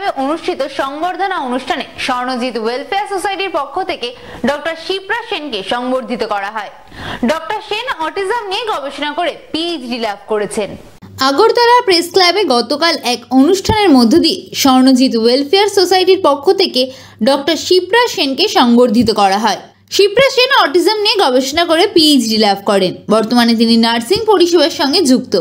ক্লাবে অনুষ্ঠিত সংবর্ধনা অনুষ্ঠানে স্বর্ণজিৎ ওয়েলফেয়ার সোসাইটির পক্ষ থেকে ডক্টর শিপ্রা সেনকে সংবর্ধিত করা হয়। ডক্টর সেন অটিজম নিয়ে গবেষণা করে পিএইচডি লাভ করেছেন। আগরতলা প্রেস ক্লাবে গতকাল এক অনুষ্ঠানের মধ্য দিয়ে স্বর্ণজিৎ ওয়েলফেয়ার সোসাইটির পক্ষ থেকে ডক্টর শিপ্রা সেনকে সংবর্ধিত করা হয়। শিপ্রা সেন অটিজম নিয়ে গবেষণা করে পিএইচডি লাভ করেন। বর্তমানে তিনি নার্সিং পরিষেবার সঙ্গে যুক্ত।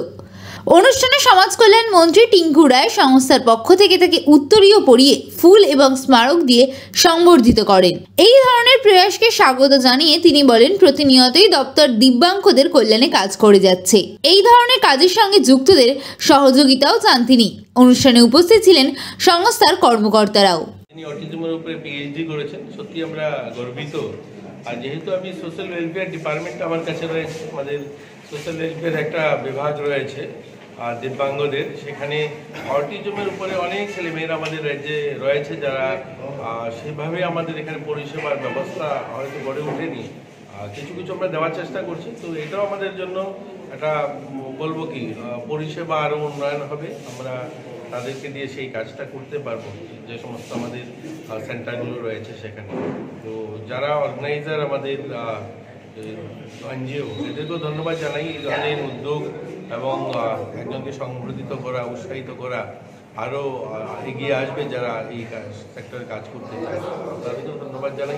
অনুষ্ঠানে সমাজ কল্যাণ মন্ত্রী টিঙ্কু রায় সংস্থার পক্ষ থেকে তাকে উত্তরীয় পরিয়ে ফুল এবং স্মারক দিয়ে সংবর্ধিত করেন। এই ধরনের প্রয়াসকে স্বাগত জানিয়ে তিনি বলেন, প্রতিনিয়তই দপ্তর দিব্যাঙ্গদের কল্যাণে কাজ করে যাচ্ছে। এই ধরনের কাজের সঙ্গে যুক্তদের সহযোগিতাও চান তিনি। অনুষ্ঠানে উপস্থিত ছিলেন সংস্থার কর্মকর্তারাও। তিনি অটিজমের উপরে পিএইচডি করেছেন, সত্যি আমরা গর্বিত। আর যেহেতু আমি সোশ্যাল ওয়েলফেয়ার ডিপার্টমেন্ট আমার কাছে রয়েছে, আমাদের সোশ্যাল ওয়েলফেয়ার একটা বিভাগ রয়েছে দিব্যাঙ্গদের, সেখানে অটিজমের উপরে অনেক ছেলেমেয়েরা আমাদের রাজ্যে রয়েছে যারা সেভাবে আমাদের এখানে পরিষেবার ব্যবস্থা হয়তো গড়ে ওঠেনি। কিছু কিছু আমরা দেওয়ার চেষ্টা করছি, তো এটাও আমাদের জন্য একটা বলবো কি পরিষেবা আরও উন্নয়ন হবে। আমরা তাদেরকে দিয়ে সেই কাজটা করতে পারবো যে সমস্ত আমাদের সেন্টারগুলো রয়েছে সেখানে। তো যারা অর্গানাইজার আমাদের এনজিও, এদেরকেও ধন্যবাদ জানাই এই ধরনের উদ্যোগ এবং একজনকে সংবর্ধিত করা, উৎসাহিত করা, আরও এগিয়ে আসবে যারা এই সেক্টরে কাজ করতে চায়, তাদেরকেও ধন্যবাদ জানাই।